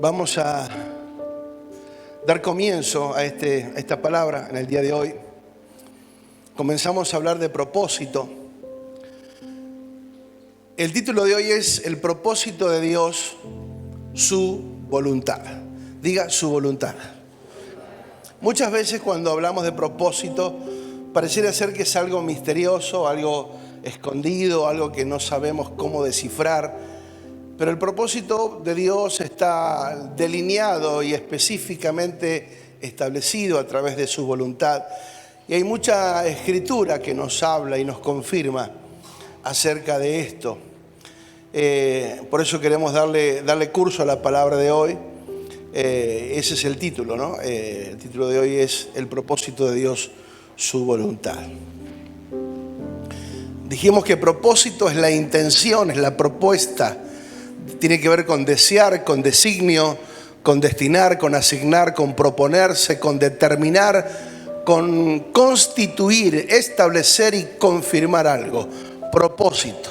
Vamos a dar comienzo a esta palabra en el día de hoy. Comenzamos a hablar de propósito. El título de hoy es El propósito de Dios, su voluntad. Diga su voluntad. Muchas veces cuando hablamos de propósito, pareciera ser que es algo misterioso, algo escondido, algo que no sabemos cómo descifrar. Pero el propósito de Dios está delineado y específicamente establecido a través de su voluntad. Y hay mucha escritura que nos habla y nos confirma acerca de esto. Por eso queremos darle curso a la palabra de hoy. Ese es el título, ¿no? El título de hoy es El propósito de Dios, su voluntad. Dijimos que propósito es la intención, es la propuesta. Tiene que ver con desear, con designio, con destinar, con asignar, con proponerse, con determinar, con constituir, establecer y confirmar algo. Propósito.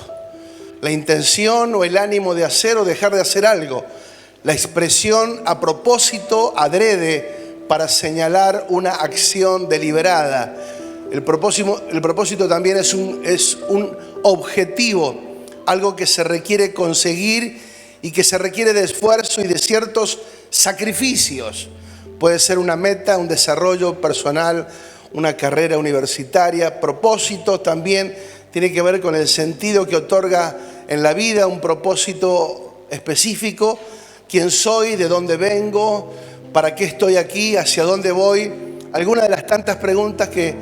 La intención o el ánimo de hacer o dejar de hacer algo. La expresión a propósito, adrede, para señalar una acción deliberada. El propósito también es un objetivo, algo que se requiere conseguir y que se requiere de esfuerzo y de ciertos sacrificios. Puede ser una meta, un desarrollo personal, una carrera universitaria. Propósito también tiene que ver con el sentido que otorga en la vida, un propósito específico. ¿Quién soy? ¿De dónde vengo? ¿Para qué estoy aquí? ¿Hacia dónde voy? Algunas de las tantas preguntas que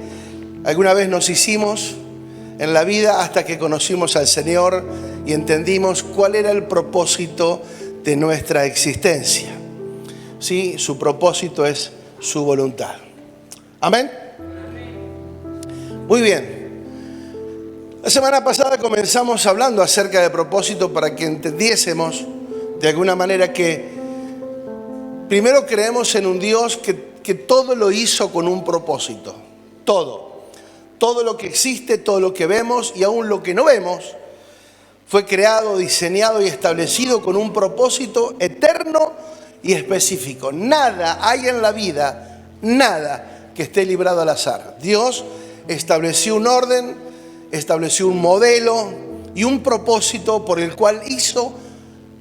alguna vez nos hicimos en la vida hasta que conocimos al Señor y entendimos cuál era el propósito de nuestra existencia. Sí, su propósito es su voluntad. ¿Amén? Muy bien. La semana pasada comenzamos hablando acerca de propósito para que entendiésemos de alguna manera que primero creemos en un Dios que todo lo hizo con un propósito. Todo lo que existe, todo lo que vemos y aún lo que no vemos fue creado, diseñado y establecido con un propósito eterno y específico. Nada hay en la vida, nada que esté librado al azar. Dios estableció un orden, estableció un modelo y un propósito por el cual hizo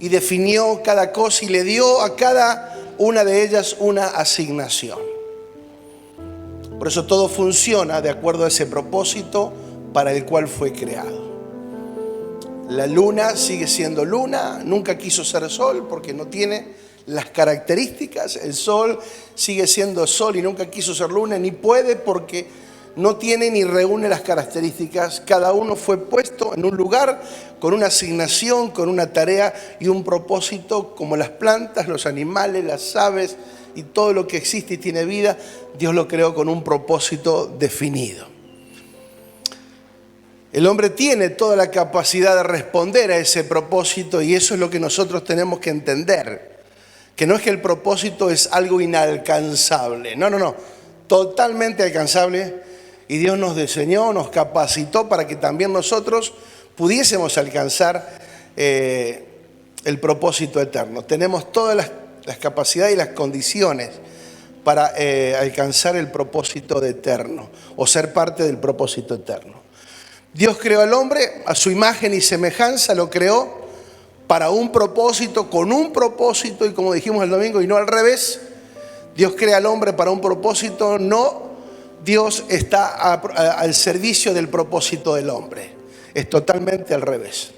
y definió cada cosa y le dio a cada una de ellas una asignación. Por eso todo funciona de acuerdo a ese propósito para el cual fue creado. La luna sigue siendo luna, nunca quiso ser sol porque no tiene las características. El sol sigue siendo sol y nunca quiso ser luna, ni puede porque no tiene ni reúne las características. Cada uno fue puesto en un lugar con una asignación, con una tarea y un propósito, como las plantas, los animales, las aves y todo lo que existe y tiene vida. Dios lo creó con un propósito definido. El hombre tiene toda la capacidad de responder a ese propósito y eso es lo que nosotros tenemos que entender. Que no es que el propósito es algo inalcanzable. No. Totalmente alcanzable. Y Dios nos diseñó, nos capacitó para que también nosotros pudiésemos alcanzar el propósito eterno. Tenemos todas las capacidades y las condiciones para alcanzar el propósito eterno o ser parte del propósito eterno. Dios creó al hombre a su imagen y semejanza, lo creó para un propósito, con un propósito, y como dijimos el domingo, y no al revés. Dios crea al hombre para un propósito, no Dios está al servicio del propósito del hombre. Es totalmente al revés.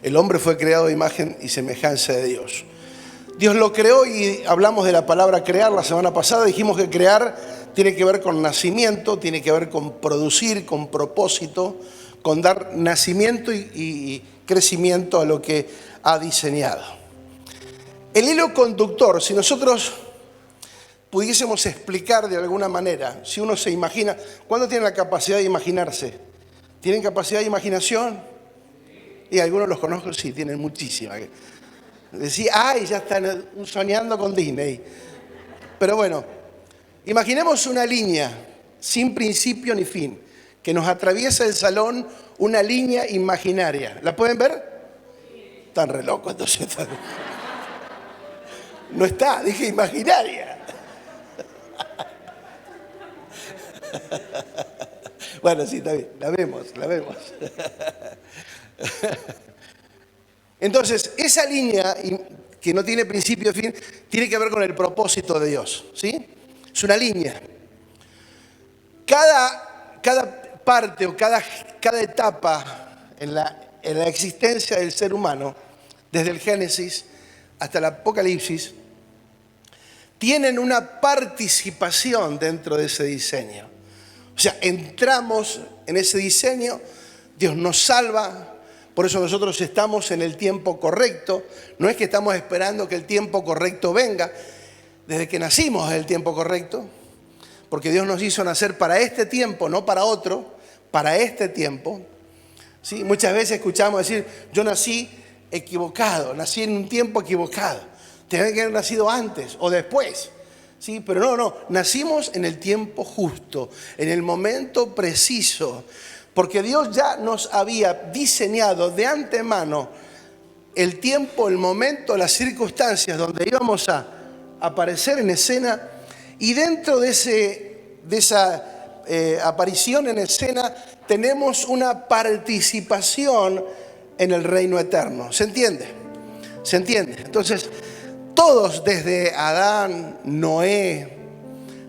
El hombre fue creado a imagen y semejanza de Dios. Dios lo creó y hablamos de la palabra crear la semana pasada. Dijimos que crear tiene que ver con nacimiento, tiene que ver con producir, con propósito, con dar nacimiento y crecimiento a lo que ha diseñado. El hilo conductor, si nosotros pudiésemos explicar de alguna manera, si uno se imagina, ¿cuándo tienen la capacidad de imaginarse? ¿Tienen capacidad de imaginación? Y algunos los conozco, sí, tienen muchísima. Decía, ya están soñando con Disney. Pero bueno, imaginemos una línea sin principio ni fin, que nos atraviesa el salón, una línea imaginaria. ¿La pueden ver? Están re locos entonces. No está, dije imaginaria. Bueno, sí, está bien, la vemos. Entonces, esa línea que no tiene principio y fin, tiene que ver con el propósito de Dios, ¿sí? Es una línea. Cada parte o cada etapa en la existencia del ser humano, desde el Génesis hasta el Apocalipsis, tienen una participación dentro de ese diseño. O sea, entramos en ese diseño, Dios nos salva, por eso nosotros estamos en el tiempo correcto. No es que estamos esperando que el tiempo correcto venga, desde que nacimos es el tiempo correcto, porque Dios nos hizo nacer para este tiempo, no para otro, para este tiempo. ¿Sí? Muchas veces escuchamos decir, yo nací equivocado, nací en un tiempo equivocado. Tenía que haber nacido antes o después. ¿Sí? Pero no, nacimos en el tiempo justo, en el momento preciso, porque Dios ya nos había diseñado de antemano el tiempo, el momento, las circunstancias donde íbamos a aparecer en escena, y dentro de esa aparición en escena tenemos una participación en el reino eterno. ¿Se entiende? ¿Se entiende? Entonces, todos desde Adán, Noé,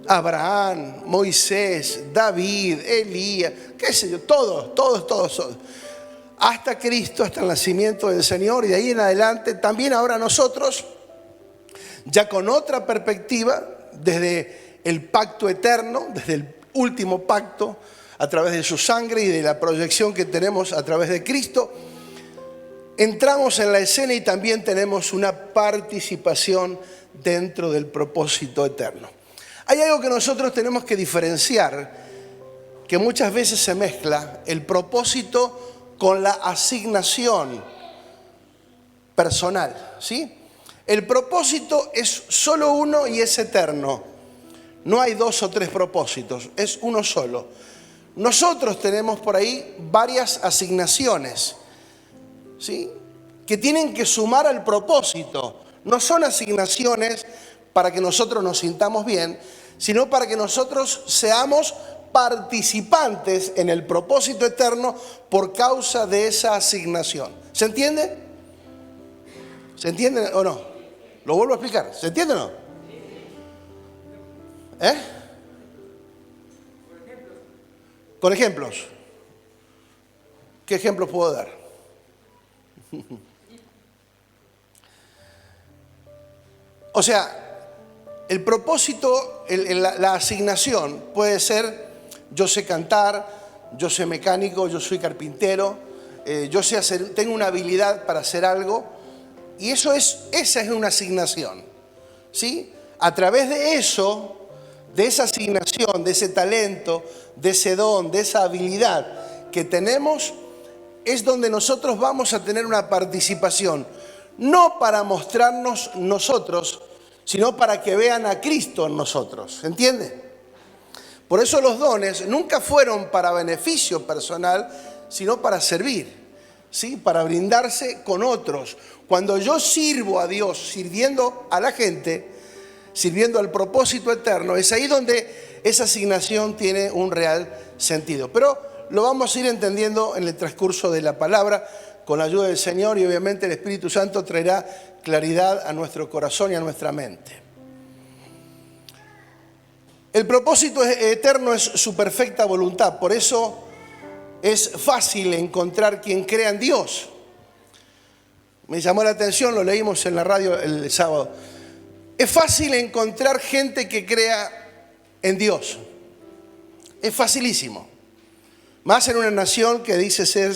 Abraham, Moisés, David, Elías, qué sé yo, todos, hasta Cristo, hasta el nacimiento del Señor, y de ahí en adelante, también ahora nosotros, ya con otra perspectiva, desde el pacto eterno, desde el último pacto, a través de su sangre y de la proyección que tenemos a través de Cristo, entramos en la escena y también tenemos una participación dentro del propósito eterno. Hay algo que nosotros tenemos que diferenciar, que muchas veces se mezcla el propósito con la asignación personal, ¿sí? El propósito es solo uno y es eterno. No hay dos o tres propósitos, es uno solo. Nosotros tenemos por ahí varias asignaciones, ¿sí? Que tienen que sumar al propósito. No son asignaciones para que nosotros nos sintamos bien, sino para que nosotros seamos participantes en el propósito eterno por causa de esa asignación. ¿Se entiende? ¿Se entiende o no? Lo vuelvo a explicar. ¿Se entiende o no? Con ejemplos. ¿Qué ejemplos puedo dar? O sea, el propósito, la asignación puede ser: yo sé cantar, yo soy mecánico, yo soy carpintero, yo sé hacer, tengo una habilidad para hacer algo, y esa es una asignación, ¿sí? A través de eso, de esa asignación, de ese talento, de ese don, de esa habilidad que tenemos, es donde nosotros vamos a tener una participación, no para mostrarnos nosotros, sino para que vean a Cristo en nosotros. ¿Se entiende? Por eso los dones nunca fueron para beneficio personal, sino para servir, ¿sí? Para brindarse con otros. Cuando yo sirvo a Dios, sirviendo a la gente, sirviendo al propósito eterno, es ahí donde esa asignación tiene un real sentido. Pero lo vamos a ir entendiendo en el transcurso de la palabra, con la ayuda del Señor, y obviamente el Espíritu Santo traerá claridad a nuestro corazón y a nuestra mente. El propósito eterno es su perfecta voluntad, por eso es fácil encontrar quien crea en Dios. Me llamó la atención, lo leímos en la radio el sábado. Es fácil encontrar gente que crea en Dios. Es facilísimo. Más en una nación que dice ser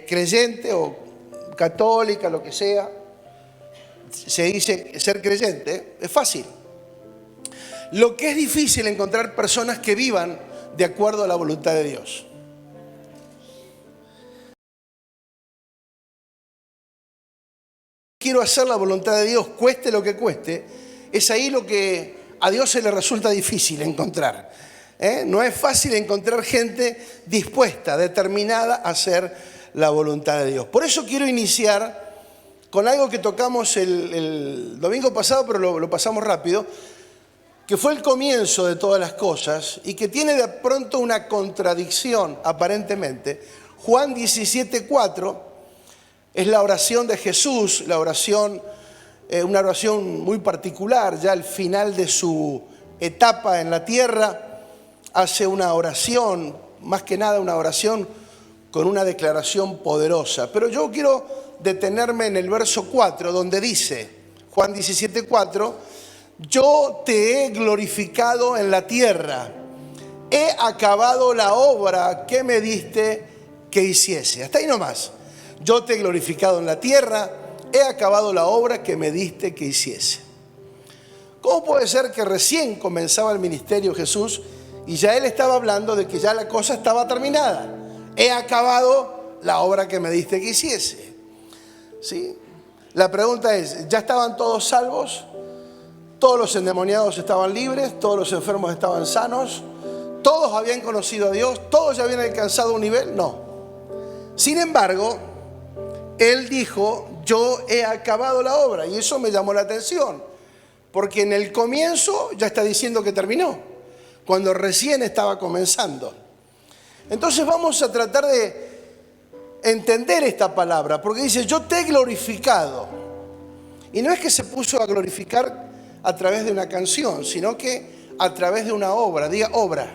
creyente o católica, lo que sea. Se dice ser creyente, es fácil. Lo que es difícil es encontrar personas que vivan de acuerdo a la voluntad de Dios. Quiero hacer la voluntad de Dios, cueste lo que cueste. Es ahí lo que a Dios se le resulta difícil encontrar. No es fácil encontrar gente dispuesta, determinada a hacer la voluntad de Dios. Por eso quiero iniciar con algo que tocamos el domingo pasado, pero lo pasamos rápido, que fue el comienzo de todas las cosas y que tiene de pronto una contradicción, aparentemente. Juan 17:4 es la oración de Jesús, una oración muy particular, ya al final de su etapa en la tierra, hace una oración, más que nada una oración con una declaración poderosa. Pero yo quiero detenerme en el verso 4, donde dice, Juan 17:4, yo te he glorificado en la tierra, he acabado la obra que me diste que hiciese. Hasta ahí nomás. Yo te he glorificado en la tierra, he acabado la obra que me diste que hiciese. ¿Cómo puede ser que recién comenzaba el ministerio Jesús y ya Él estaba hablando de que ya la cosa estaba terminada? He acabado la obra que me diste que hiciese. ¿Sí? La pregunta es, ¿ya estaban todos salvos? ¿Todos los endemoniados estaban libres? ¿Todos los enfermos estaban sanos? ¿Todos habían conocido a Dios? ¿Todos ya habían alcanzado un nivel? No. Sin embargo, Él dijo, yo he acabado la obra. Y eso me llamó la atención, porque en el comienzo ya está diciendo que terminó, cuando recién estaba comenzando. Entonces vamos a tratar de entender esta palabra, porque dice, yo te he glorificado. Y no es que se puso a glorificar a través de una canción, sino que a través de una obra. Diga obra.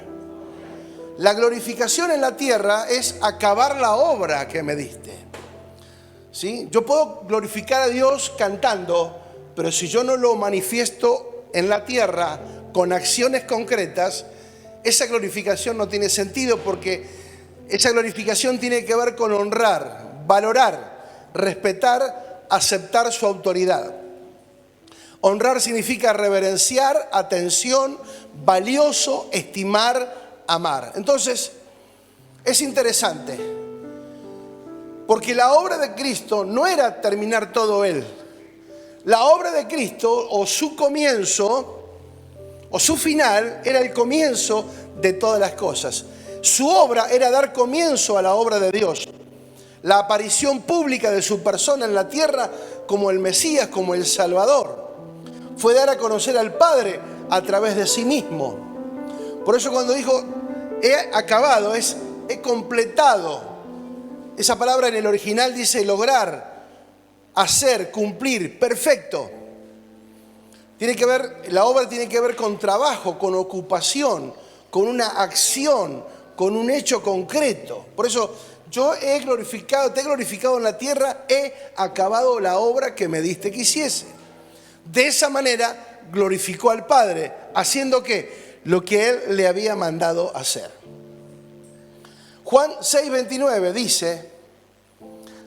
La glorificación en la tierra es acabar la obra que me diste. ¿Sí? Yo puedo glorificar a Dios cantando, pero si yo no lo manifiesto en la tierra con acciones concretas, esa glorificación no tiene sentido, porque esa glorificación tiene que ver con honrar, valorar, respetar, aceptar su autoridad. Honrar significa reverenciar, atención, valioso, estimar, amar. Entonces, es interesante, porque la obra de Cristo no era terminar todo Él. La obra de Cristo, o su comienzo, o su final, era el comienzo de todas las cosas. Su obra era dar comienzo a la obra de Dios. La aparición pública de su persona en la tierra como el Mesías, como el Salvador, fue dar a conocer al Padre a través de sí mismo. Por eso cuando dijo, he acabado, es he completado. Esa palabra en el original dice lograr, hacer, cumplir, perfecto. La obra tiene que ver con trabajo, con ocupación, con una acción, con un hecho concreto. Por eso yo te he glorificado en la tierra, he acabado la obra que me diste que hiciese. De esa manera glorificó al Padre, haciendo ¿qué? Lo que Él le había mandado hacer. Juan 6:29 dice,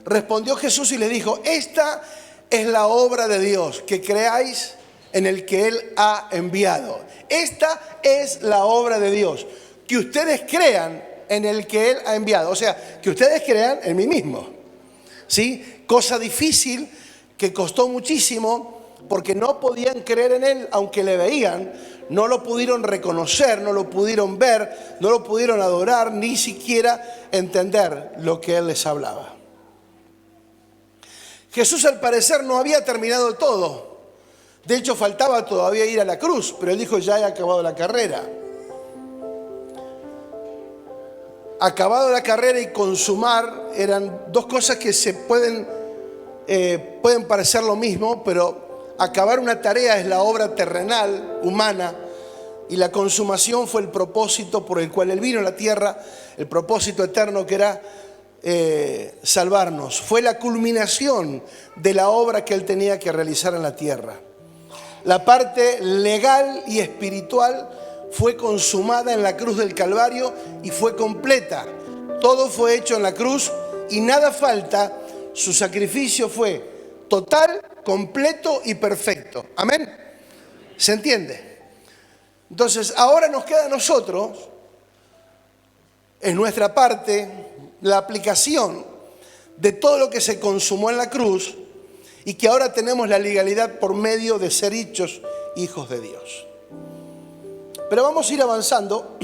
respondió Jesús y le dijo, esta es la obra de Dios, que creáis en el que Él ha enviado. Esta es la obra de Dios, que ustedes crean en el que Él ha enviado. O sea, que ustedes crean en mí mismo. ¿Sí? Cosa difícil, que costó muchísimo, porque no podían creer en Él, aunque le veían. No lo pudieron reconocer, no lo pudieron ver, no lo pudieron adorar, ni siquiera entender lo que Él les hablaba. Jesús, al parecer, no había terminado todo. De hecho, faltaba todavía ir a la cruz, pero Él dijo, ya he acabado la carrera. Acabado la carrera y consumar eran dos cosas que se pueden parecer lo mismo, pero acabar una tarea es la obra terrenal, humana, y la consumación fue el propósito por el cual Él vino a la tierra, el propósito eterno que era salvarnos. Fue la culminación de la obra que Él tenía que realizar en la tierra. La parte legal y espiritual fue consumada en la cruz del Calvario y fue completa. Todo fue hecho en la cruz y nada falta. Su sacrificio fue total, completo y perfecto. Amén. ¿Se entiende? Entonces, ahora nos queda a nosotros, en nuestra parte, la aplicación de todo lo que se consumó en la cruz y que ahora tenemos la legalidad por medio de ser hechos hijos de Dios. Pero vamos a ir avanzando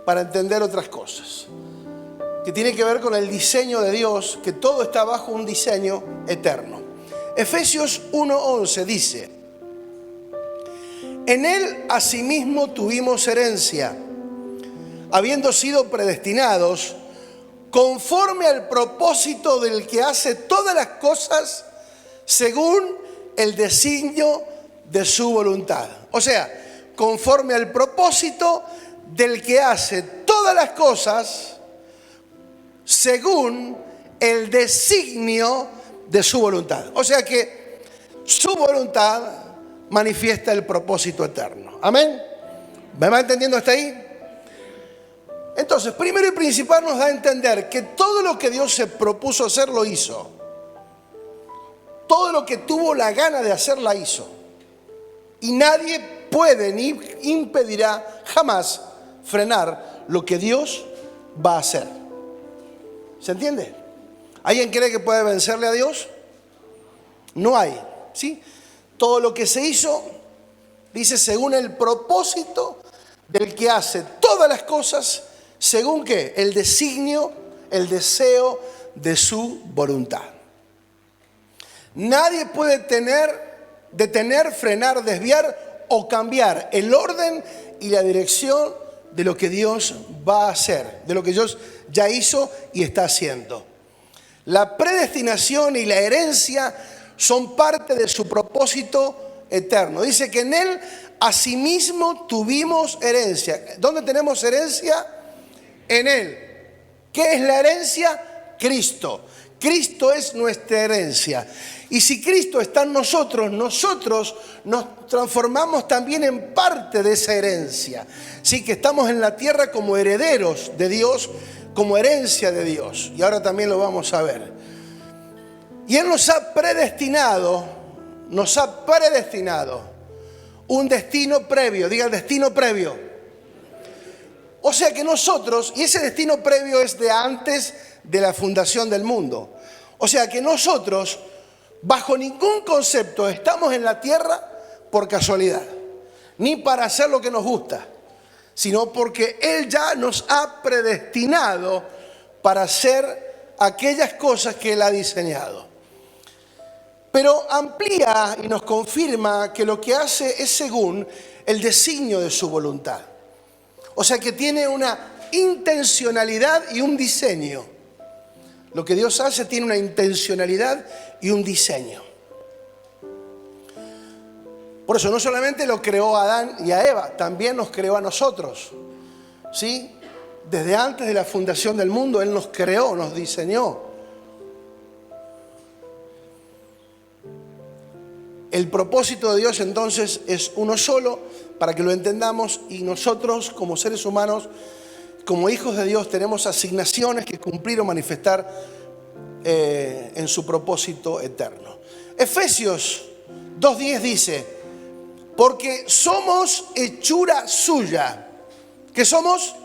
para entender otras cosas. que tiene que ver con el diseño de Dios, que todo está bajo un diseño eterno. Efesios 1:11 dice: en Él asimismo tuvimos herencia, habiendo sido predestinados conforme al propósito del que hace todas las cosas según el designio de su voluntad. O sea, conforme al propósito del que hace todas las cosas según el designio de su voluntad. O sea que su voluntad manifiesta el propósito eterno. Amén. ¿Me va entendiendo hasta ahí? Entonces, primero y principal nos da a entender que todo lo que Dios se propuso hacer, lo hizo. Todo lo que tuvo la gana de hacer, la hizo. Y nadie puede ni impedirá jamás frenar lo que Dios va a hacer. ¿Se entiende? ¿Alguien cree que puede vencerle a Dios? No hay, ¿sí? Todo lo que se hizo, dice, según el propósito del que hace todas las cosas, según ¿qué? El designio, el deseo de su voluntad. Nadie puede detener, frenar, desviar o cambiar el orden y la dirección de lo que Dios va a hacer, de lo que Dios ya hizo y está haciendo. La predestinación y la herencia son parte de su propósito eterno. Dice que en Él asimismo tuvimos herencia. ¿Dónde tenemos herencia? En Él. ¿Qué es la herencia? Cristo. Cristo es nuestra herencia. Y si Cristo está en nosotros, nosotros nos transformamos también en parte de esa herencia. Sí, que estamos en la tierra como herederos de Dios, como herencia de Dios. Y ahora también lo vamos a ver. Y Él nos ha predestinado un destino previo. Diga, el destino previo. O sea que nosotros, y ese destino previo es de antes de la fundación del mundo. O sea que nosotros, bajo ningún concepto, estamos en la tierra por casualidad, ni para hacer lo que nos gusta, sino porque Él ya nos ha predestinado para hacer aquellas cosas que Él ha diseñado. Pero amplía y nos confirma que lo que hace es según el designio de su voluntad. O sea que tiene una intencionalidad y un diseño. Lo que Dios hace tiene una intencionalidad y un diseño. Por eso no solamente lo creó a Adán y a Eva, también nos creó a nosotros. ¿Sí? Desde antes de la fundación del mundo, Él nos creó, nos diseñó. El propósito de Dios entonces es uno solo, para que lo entendamos, y nosotros como seres humanos, como hijos de Dios, tenemos asignaciones que cumplir o manifestar en su propósito eterno. Efesios 2:10 dice: porque somos hechura suya. ¿Qué somos?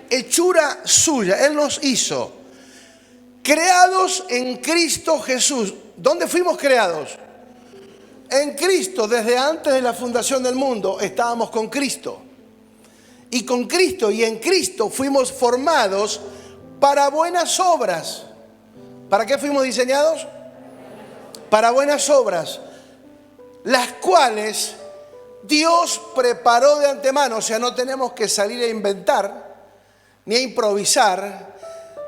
Hechura suya. Él nos hizo, creados en Cristo Jesús. ¿Dónde fuimos creados? En Cristo. Desde antes de la fundación del mundo estábamos con Cristo. Y con Cristo y en Cristo fuimos formados para buenas obras. ¿Para qué fuimos diseñados? Para buenas obras, las cuales Dios preparó de antemano. O sea, no tenemos que salir a inventar ni a improvisar,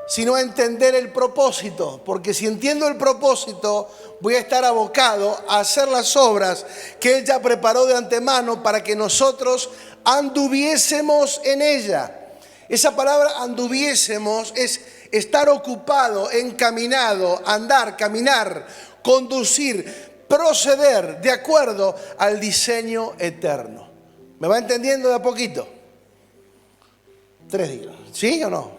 sino a entender el propósito. Porque si entiendo el propósito, voy a estar abocado a hacer las obras que Él ya preparó de antemano para que nosotros anduviésemos en ella. Esa palabra anduviésemos es estar ocupado, encaminado, andar, caminar, conducir, proceder de acuerdo al diseño eterno. ¿Me va entendiendo de a poquito? 3 días. ¿Sí o no?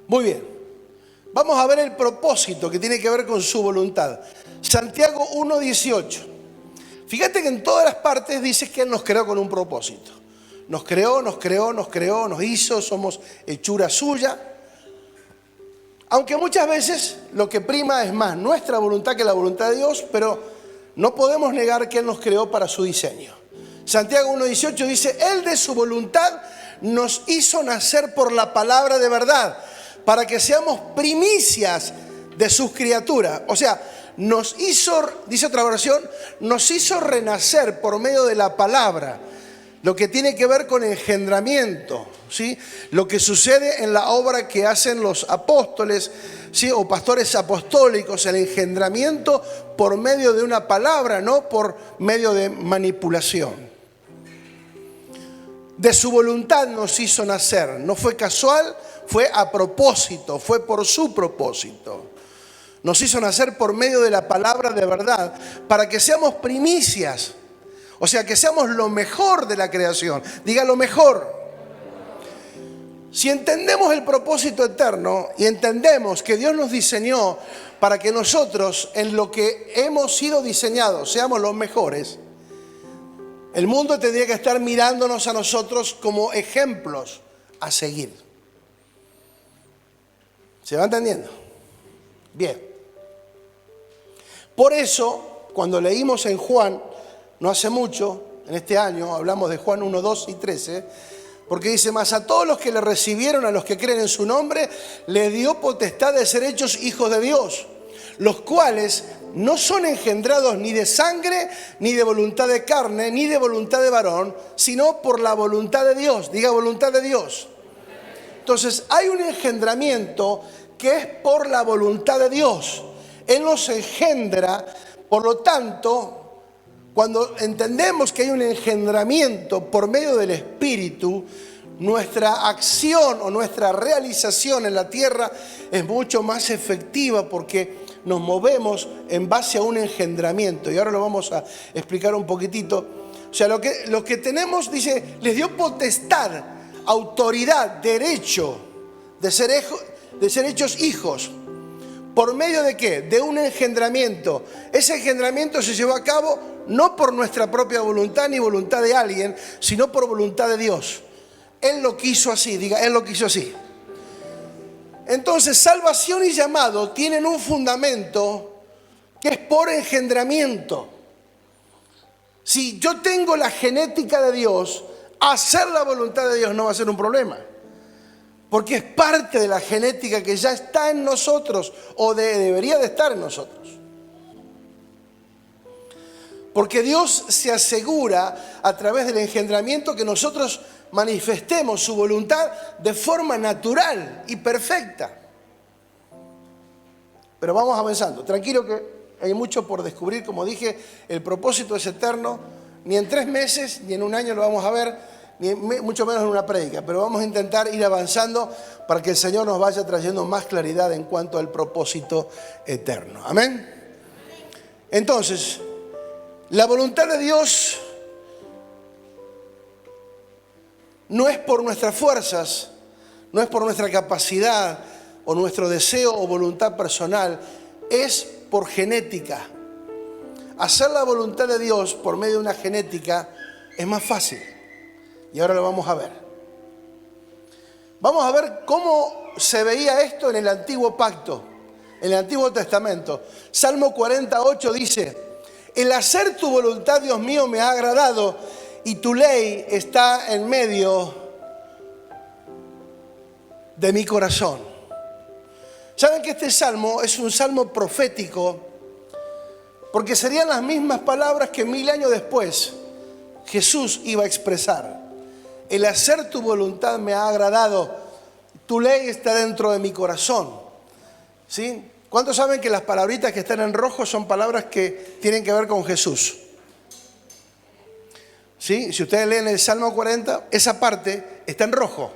Muy bien. Vamos a ver el propósito que tiene que ver con su voluntad. Santiago 1:18. Fíjate que en todas las partes dice que Él nos creó con un propósito. Nos creó, nos hizo, somos hechura suya. Aunque muchas veces lo que prima es más nuestra voluntad que la voluntad de Dios, pero no podemos negar que Él nos creó para su diseño. Santiago 1:18 dice: Él de su voluntad nos hizo nacer por la palabra de verdad, para que seamos primicias de sus criaturas. O sea, nos hizo, dice otra versión, nos hizo renacer por medio de la palabra. Lo que tiene que ver con engendramiento, ¿sí? Lo que sucede en la obra que hacen los apóstoles, ¿sí? O pastores apostólicos, el engendramiento por medio de una palabra, no por medio de manipulación. De su voluntad nos hizo nacer. No fue casual, fue a propósito, fue por su propósito. Nos hizo nacer por medio de la palabra de verdad, para que seamos primicias. O sea, que seamos lo mejor de la creación. Diga lo mejor. Si entendemos el propósito eterno y entendemos que Dios nos diseñó para que nosotros, en lo que hemos sido diseñados, seamos los mejores, el mundo tendría que estar mirándonos a nosotros como ejemplos a seguir. ¿Se va entendiendo? Bien. Por eso, cuando leímos en Juan, no hace mucho, en este año, hablamos de Juan 1, 2 y 13, porque dice, mas a todos los que le recibieron, a los que creen en su nombre, le dio potestad de ser hechos hijos de Dios, los cuales no son engendrados ni de sangre, ni de voluntad de carne, ni de voluntad de varón, sino por la voluntad de Dios. Diga voluntad de Dios. Entonces, hay un engendramiento que es por la voluntad de Dios. Él nos engendra, por lo tanto, cuando entendemos que hay un engendramiento por medio del Espíritu, nuestra acción o nuestra realización en la tierra es mucho más efectiva porque nos movemos en base a un engendramiento. Y ahora lo vamos a explicar un poquitito. O sea, lo que tenemos, dice, les dio potestad, autoridad, derecho de ser hechos hijos. ¿Por medio de qué? De un engendramiento. Ese engendramiento se llevó a cabo no por nuestra propia voluntad ni voluntad de alguien, sino por voluntad de Dios. Él lo quiso así, diga, Él lo quiso así. Entonces, salvación y llamado tienen un fundamento que es por engendramiento. Si yo tengo la genética de Dios, hacer la voluntad de Dios no va a ser un problema. Porque es parte de la genética que ya está en nosotros o debería de estar en nosotros. Porque Dios se asegura a través del engendramiento que nosotros manifestemos su voluntad de forma natural y perfecta. Pero vamos avanzando. Tranquilo que hay mucho por descubrir. Como dije, el propósito es eterno. Ni en 3 meses ni en un año lo vamos a ver. Ni mucho menos en una prédica, pero vamos a intentar ir avanzando para que el Señor nos vaya trayendo más claridad en cuanto al propósito eterno. Amén. Entonces, la voluntad de Dios no es por nuestras fuerzas, no es por nuestra capacidad o nuestro deseo o voluntad personal, es por genética. Hacer la voluntad de Dios por medio de una genética es más fácil. Y ahora lo vamos a ver. Vamos a ver cómo se veía esto en el Antiguo Pacto, en el Antiguo Testamento. Salmo 48 dice, el hacer tu voluntad, Dios mío, me ha agradado y tu ley está en medio de mi corazón. ¿Saben que este salmo es un salmo profético? Porque serían las mismas palabras que 1000 años después Jesús iba a expresar. El hacer tu voluntad me ha agradado. Tu ley está dentro de mi corazón. ¿Sí? ¿Cuántos saben que las palabritas que están en rojo son palabras que tienen que ver con Jesús? ¿Sí? Si ustedes leen el Salmo 40, esa parte está en rojo.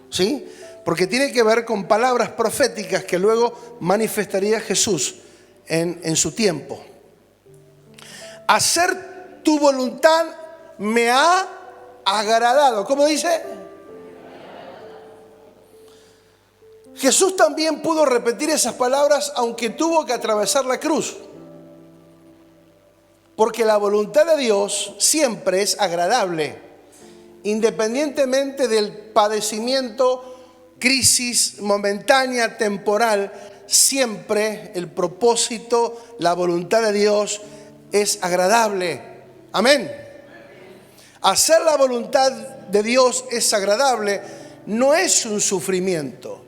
¿Sí? Porque tiene que ver con palabras proféticas que luego manifestaría Jesús en su tiempo. Hacer tu voluntad me ha agradado. ¿Cómo dice? Jesús también pudo repetir esas palabras aunque tuvo que atravesar la cruz. Porque la voluntad de Dios siempre es agradable, independientemente del padecimiento, crisis momentánea, temporal, siempre el propósito, la voluntad de Dios es agradable. Amén. Hacer la voluntad de Dios es agradable, no es un sufrimiento.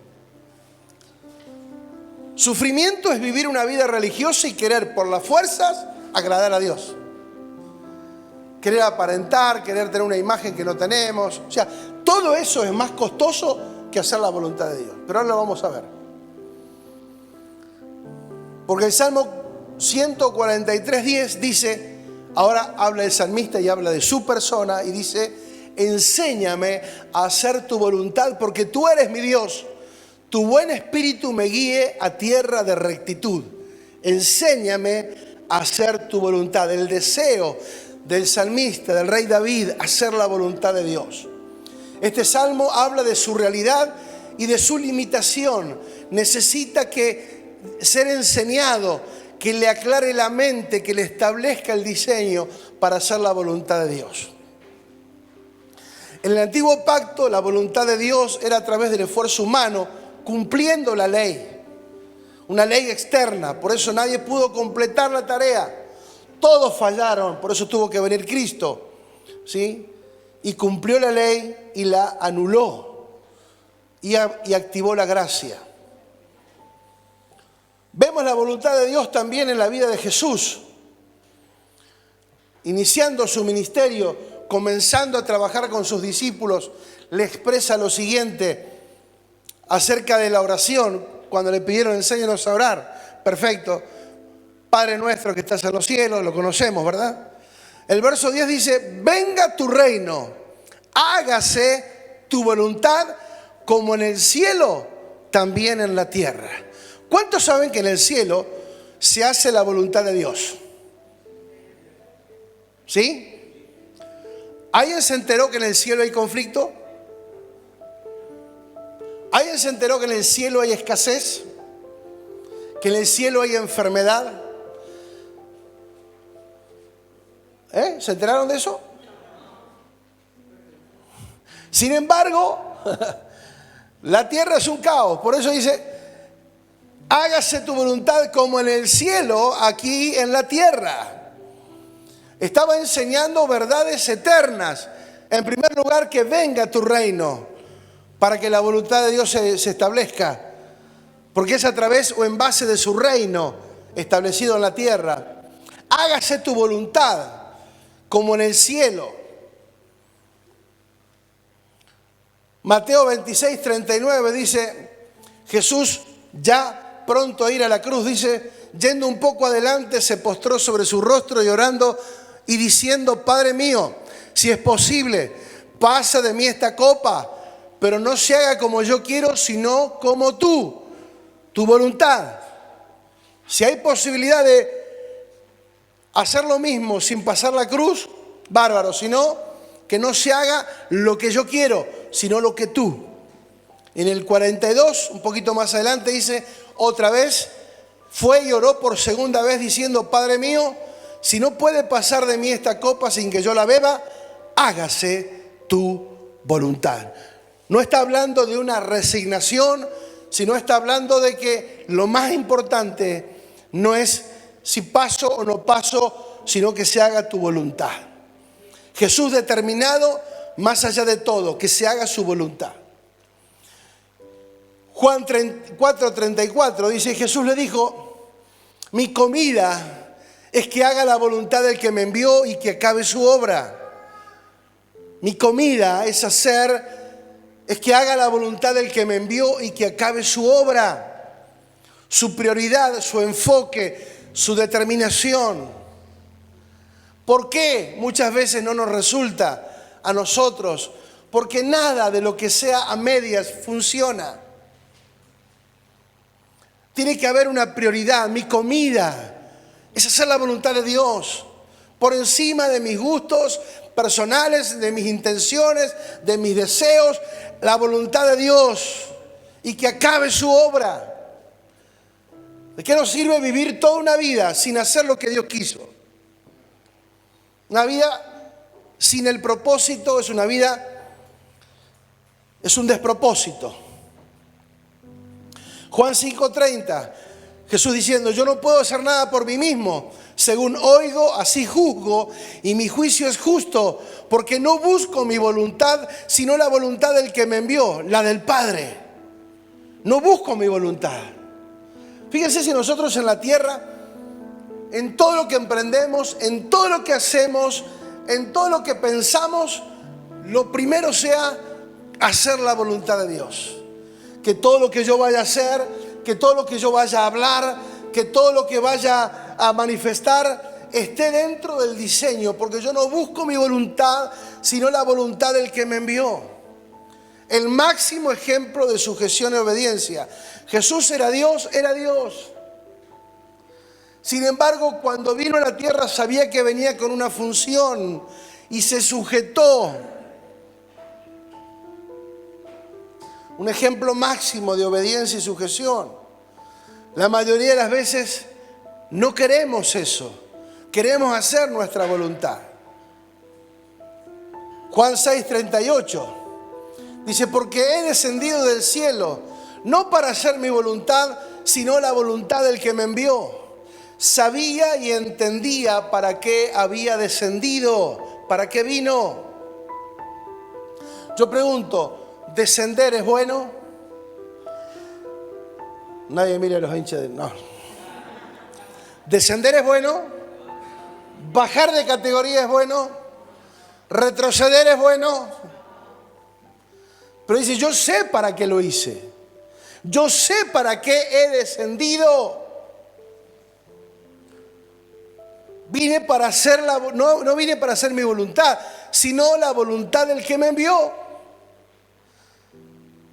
Sufrimiento es vivir una vida religiosa y querer por las fuerzas agradar a Dios. Querer aparentar, querer tener una imagen que no tenemos. O sea, todo eso es más costoso que hacer la voluntad de Dios. Pero ahora lo vamos a ver. Porque el Salmo 143:10 dice, ahora habla el salmista y habla de su persona y dice, enséñame a hacer tu voluntad porque tú eres mi Dios. Tu buen espíritu me guíe a tierra de rectitud. Enséñame a hacer tu voluntad. El deseo del salmista, del rey David, hacer la voluntad de Dios. Este salmo habla de su realidad y de su limitación. Necesita ser enseñado, que le aclare la mente, que le establezca el diseño para hacer la voluntad de Dios. En el antiguo pacto, la voluntad de Dios era a través del esfuerzo humano, cumpliendo la ley. Una ley externa, por eso nadie pudo completar la tarea. Todos fallaron, por eso tuvo que venir Cristo, ¿sí? Y cumplió la ley y la anuló y activó la gracia. Vemos la voluntad de Dios también en la vida de Jesús. Iniciando su ministerio, comenzando a trabajar con sus discípulos, le expresa lo siguiente acerca de la oración. Cuando le pidieron enséñanos a orar, perfecto. Padre nuestro que estás en los cielos, lo conocemos, ¿verdad? El verso 10 dice, venga tu reino, hágase tu voluntad como en el cielo, también en la tierra. ¿Cuántos saben que en el cielo se hace la voluntad de Dios? ¿Sí? ¿Alguien se enteró que en el cielo hay conflicto? ¿Alguien se enteró que en el cielo hay escasez? ¿Que en el cielo hay enfermedad? ¿Se enteraron de eso? Sin embargo, la tierra es un caos. Por eso dice, hágase tu voluntad como en el cielo, aquí en la tierra. Estaba enseñando verdades eternas. En primer lugar, que venga tu reino, para que la voluntad de Dios se establezca. Porque es a través o en base de su reino establecido en la tierra. Hágase tu voluntad como en el cielo. Mateo 26:39 dice, Jesús ya pronto a ir a la cruz, dice, yendo un poco adelante se postró sobre su rostro llorando y diciendo, Padre mío, si es posible, pasa de mí esta copa, pero no se haga como yo quiero, sino como tú, tu voluntad. Si hay posibilidad de hacer lo mismo sin pasar la cruz, bárbaro, sino que no se haga lo que yo quiero, sino lo que tú. En el 42, un poquito más adelante, dice, otra vez fue y oró por segunda vez diciendo, Padre mío, si no puede pasar de mí esta copa sin que yo la beba, hágase tu voluntad. No está hablando de una resignación, sino está hablando de que lo más importante no es si paso o no paso, sino que se haga tu voluntad. Jesús determinado, más allá de todo, que se haga su voluntad. Juan 4:34 dice, Jesús le dijo, mi comida es que haga la voluntad del que me envió y que acabe su obra. Mi comida es que haga la voluntad del que me envió y que acabe su obra. Su prioridad, su enfoque, su determinación. ¿Por qué muchas veces no nos resulta a nosotros? Porque nada de lo que sea a medias funciona. Tiene que haber una prioridad. Mi comida es hacer la voluntad de Dios por encima de mis gustos personales, de mis intenciones, de mis deseos. La voluntad de Dios y que acabe su obra. ¿De qué nos sirve vivir toda una vida sin hacer lo que Dios quiso? Una vida sin el propósito es una vida, es un despropósito. Juan 5:30, Jesús diciendo, yo no puedo hacer nada por mí mismo. Según oigo, así juzgo, y mi juicio es justo, porque no busco mi voluntad, sino la voluntad del que me envió, la del Padre. No busco mi voluntad. Fíjense si nosotros en la tierra, en todo lo que emprendemos, en todo lo que hacemos, en todo lo que pensamos, lo primero sea hacer la voluntad de Dios. Que todo lo que yo vaya a hacer, que todo lo que yo vaya a hablar, que todo lo que vaya a manifestar esté dentro del diseño, porque yo no busco mi voluntad, sino la voluntad del que me envió. El máximo ejemplo de sujeción y obediencia. Jesús era Dios, era Dios. Sin embargo, cuando vino a la tierra sabía que venía con una función y se sujetó. Un ejemplo máximo de obediencia y sujeción. La mayoría de las veces no queremos eso. Queremos hacer nuestra voluntad. Juan 6:38 dice, porque he descendido del cielo, no para hacer mi voluntad, sino la voluntad del que me envió. Sabía y entendía para qué había descendido, para qué vino. Yo pregunto, ¿descender es bueno? Nadie mira a los hinchas de... No. ¿Descender es bueno? ¿Bajar de categoría es bueno? ¿Retroceder es bueno? Pero dice, yo sé para qué lo hice. Yo sé para qué he descendido. Vine para hacer no vine para hacer mi voluntad, sino la voluntad del que me envió.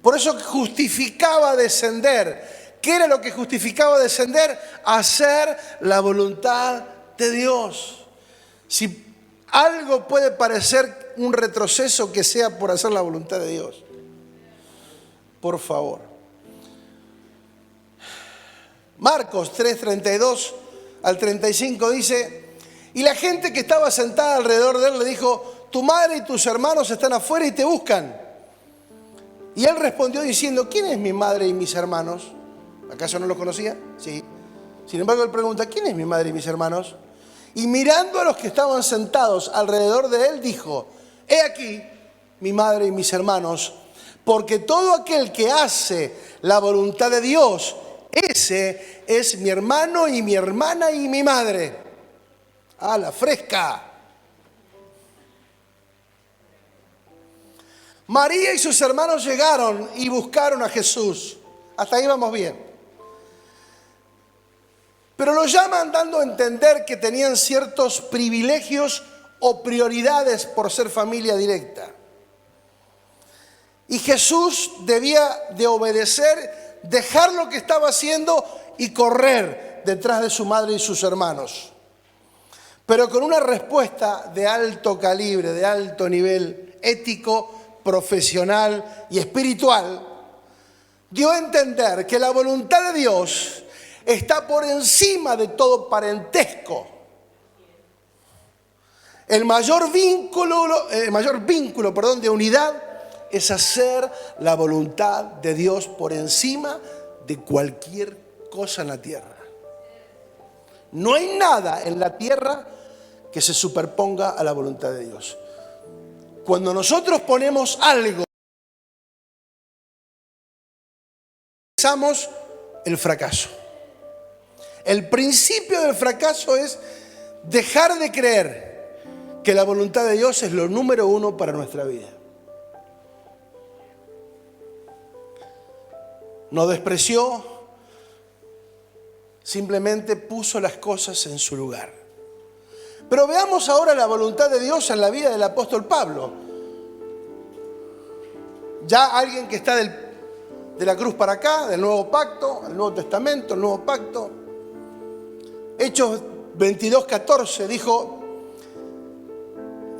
Por eso justificaba descender. ¿Qué era lo que justificaba descender? Hacer la voluntad de Dios. Si algo puede parecer un retroceso, que sea por hacer la voluntad de Dios. Por favor. Marcos 3:32 al 35 dice, y la gente que estaba sentada alrededor de él le dijo, tu madre y tus hermanos están afuera y te buscan. Y él respondió diciendo, ¿quién es mi madre y mis hermanos? ¿Acaso no los conocía? Sí. Sin embargo, él pregunta, ¿quién es mi madre y mis hermanos? Y mirando a los que estaban sentados alrededor de él, dijo, he aquí mi madre y mis hermanos, porque todo aquel que hace la voluntad de Dios, ese es mi hermano y mi hermana y mi madre. ¡A la fresca! María y sus hermanos llegaron y buscaron a Jesús. Hasta ahí vamos bien. Pero lo llaman dando a entender que tenían ciertos privilegios o prioridades por ser familia directa. Y Jesús debía de obedecer, dejar lo que estaba haciendo y correr detrás de su madre y sus hermanos. Pero con una respuesta de alto calibre, de alto nivel ético, profesional y espiritual, dio a entender que la voluntad de Dios está por encima de todo parentesco. El mayor vínculo de unidad es hacer la voluntad de Dios por encima de cualquier cosa en la tierra. No hay nada en la tierra que se superponga a la voluntad de Dios. Cuando nosotros ponemos algo, empezamos el fracaso. El principio del fracaso es dejar de creer que la voluntad de Dios es lo número uno para nuestra vida. No despreció, simplemente puso las cosas en su lugar. Pero veamos ahora la voluntad de Dios en la vida del apóstol Pablo. Ya alguien que está de la cruz para acá, del nuevo pacto, el Nuevo Testamento, el nuevo pacto. Hechos 22:14 dijo,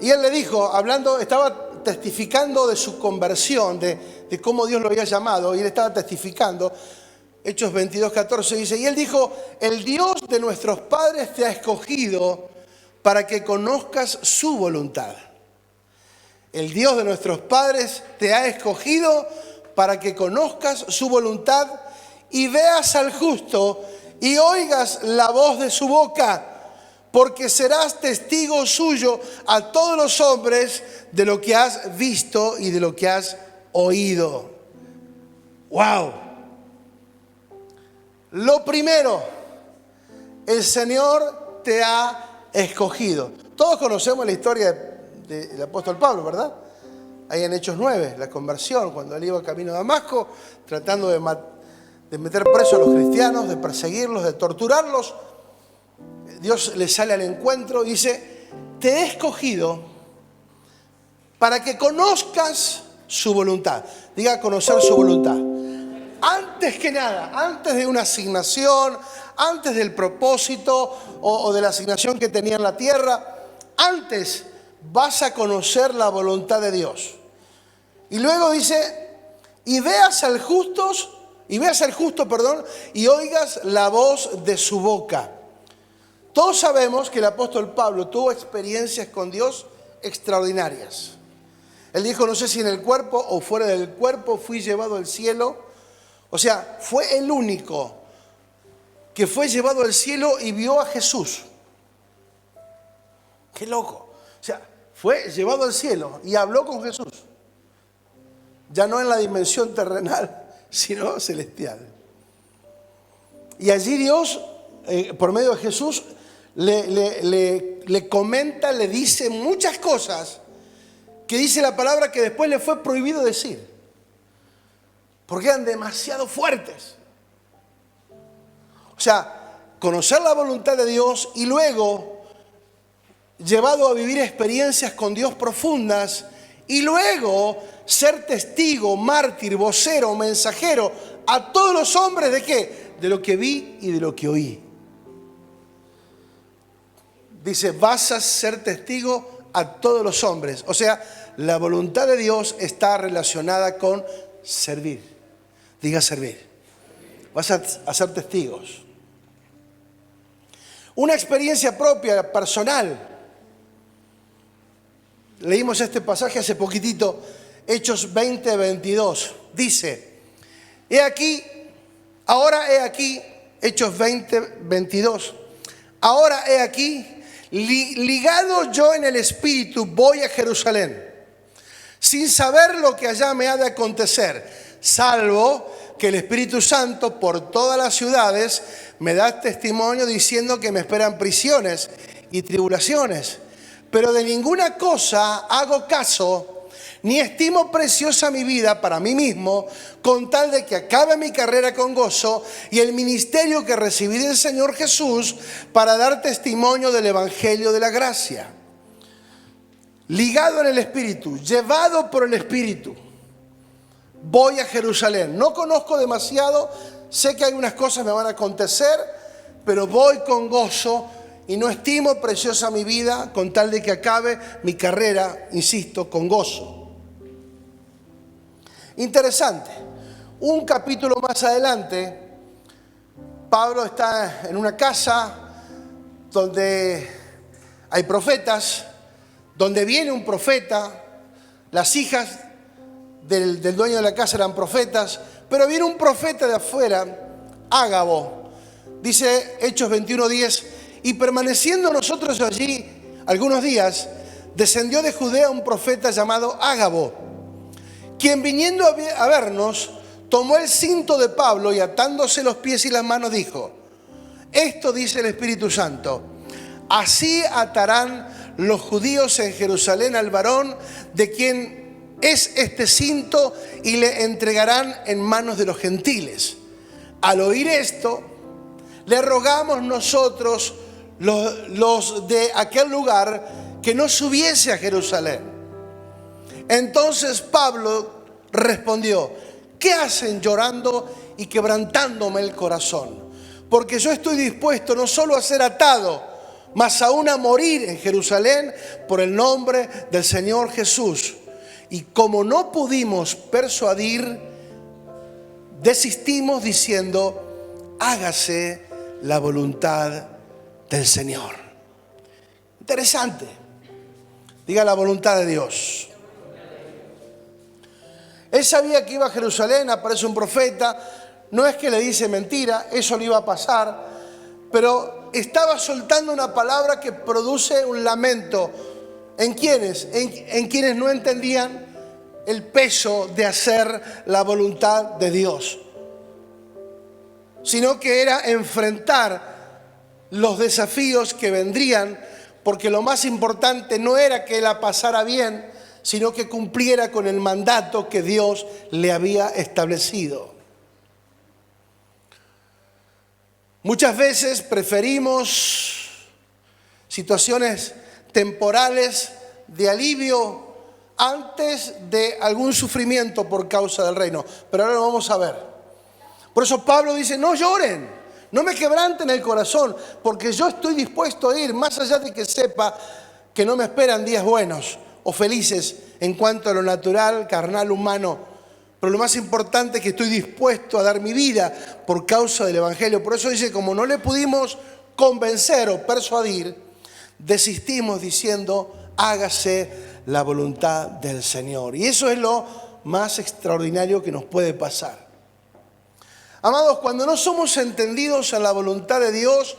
y él le dijo, hablando, estaba testificando de su conversión, de cómo Dios lo había llamado, y él estaba testificando. Hechos 22:14 dice, y él dijo, el Dios de nuestros padres te ha escogido para que conozcas su voluntad. El Dios de nuestros padres te ha escogido para que conozcas su voluntad y veas al justo y oigas la voz de su boca, porque serás testigo suyo a todos los hombres de lo que has visto y de lo que has oído. ¡Wow! Lo primero, el Señor te ha escogido. Todos conocemos la historia del apóstol Pablo, ¿verdad? Ahí en Hechos 9, la conversión, cuando él iba camino a Damasco, tratando de meter presos a los cristianos, de perseguirlos, de torturarlos. Dios le sale al encuentro y dice, te he escogido para que conozcas su voluntad. Diga, conocer su voluntad. Antes que nada, antes de una asignación, antes del propósito o de la asignación que tenía en la tierra, antes vas a conocer la voluntad de Dios. Y luego dice, y veas al justo, y oigas la voz de su boca. Todos sabemos que el apóstol Pablo tuvo experiencias con Dios extraordinarias. Él dijo, no sé si en el cuerpo o fuera del cuerpo fui llevado al cielo. O sea, fue el único que fue llevado al cielo y vio a Jesús. ¡Qué loco! O sea, fue llevado al cielo y habló con Jesús. Ya no en la dimensión terrenal, sino celestial. Y allí Dios, por medio de Jesús, le comenta, le dice muchas cosas que dice la palabra que después le fue prohibido decir, porque eran demasiado fuertes. O sea, conocer la voluntad de Dios y luego llevado a vivir experiencias con Dios profundas y luego ser testigo, mártir, vocero, mensajero a todos los hombres ¿de qué? De lo que vi y de lo que oí. Dice, vas a ser testigo a todos los hombres. O sea, la voluntad de Dios está relacionada con servir. Diga servir. Vas a ser testigos. Una experiencia propia, personal. Leímos este pasaje hace poquitito, Hechos 20, 22. Dice, he aquí, Hechos 20, 22. Ahora he aquí, ligado yo en el Espíritu, voy a Jerusalén, sin saber lo que allá me ha de acontecer, salvo que el Espíritu Santo por todas las ciudades me da testimonio diciendo que me esperan prisiones y tribulaciones. Pero de ninguna cosa hago caso, ni estimo preciosa mi vida para mí mismo, con tal de que acabe mi carrera con gozo y el ministerio que recibí del Señor Jesús para dar testimonio del Evangelio de la gracia. Ligado en el Espíritu, llevado por el Espíritu, voy a Jerusalén. No conozco demasiado, sé que algunas cosas me van a acontecer, pero voy con gozo y no estimo preciosa mi vida con tal de que acabe mi carrera, insisto, con gozo. Interesante. Un capítulo más adelante, Pablo está en una casa donde hay profetas, donde viene un profeta, las hijas del dueño de la casa eran profetas, pero viene un profeta de afuera, Ágabo. Dice Hechos 21:10, y permaneciendo nosotros allí algunos días, descendió de Judea un profeta llamado Ágabo, quien viniendo a vernos, tomó el cinto de Pablo y atándose los pies y las manos dijo, esto dice el Espíritu Santo, así atarán los judíos en Jerusalén al varón de quien es este cinto y le entregarán en manos de los gentiles. Al oír esto, le rogamos nosotros, los de aquel lugar, que no subiese a Jerusalén. Entonces Pablo respondió, ¿qué hacen llorando y quebrantándome el corazón? Porque yo estoy dispuesto no solo a ser atado, mas aún a morir en Jerusalén por el nombre del Señor Jesús. Y como no pudimos persuadir, desistimos diciendo, hágase la voluntad del Señor. Interesante. Diga la voluntad de Dios. Él sabía que iba a Jerusalén, aparece un profeta, No es que le dice mentira, eso le iba a pasar, pero estaba soltando una palabra que produce un lamento. ¿En quiénes? En quienes no entendían el peso de hacer la voluntad de Dios, sino que era enfrentar los desafíos que vendrían, porque lo más importante no era que la pasara bien, sino que cumpliera con el mandato que Dios le había establecido. Muchas veces preferimos situaciones temporales de alivio antes de algún sufrimiento por causa del reino. Pero ahora lo vamos a ver. Por eso Pablo dice, no lloren, no me quebranten el corazón, porque yo estoy dispuesto a ir, más allá de que sepa que no me esperan días buenos o felices en cuanto a lo natural, carnal, humano. Pero lo más importante es que estoy dispuesto a dar mi vida por causa del Evangelio. Por eso dice, como no le pudimos convencer o persuadir, desistimos diciendo, hágase la voluntad del Señor. Y eso es lo más extraordinario que nos puede pasar. Amados, cuando no somos entendidos en la voluntad de Dios,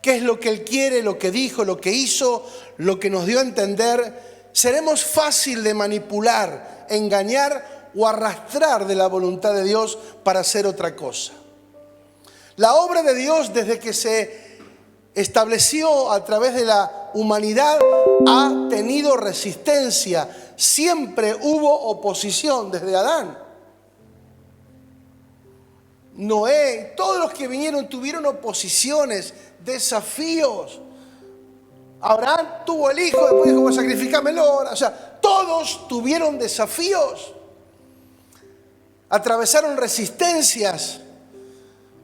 qué es lo que Él quiere, lo que dijo, lo que hizo, lo que nos dio a entender, seremos fácil de manipular, engañar o arrastrar de la voluntad de Dios para hacer otra cosa. La obra de Dios, desde que se estableció a través de la humanidad, ha tenido resistencia. Siempre hubo oposición desde Adán. Noé, todos los que vinieron tuvieron oposiciones, desafíos. Abraham tuvo el hijo, después dijo, pues sacrificámelo. O sea, todos tuvieron desafíos. Atravesaron resistencias.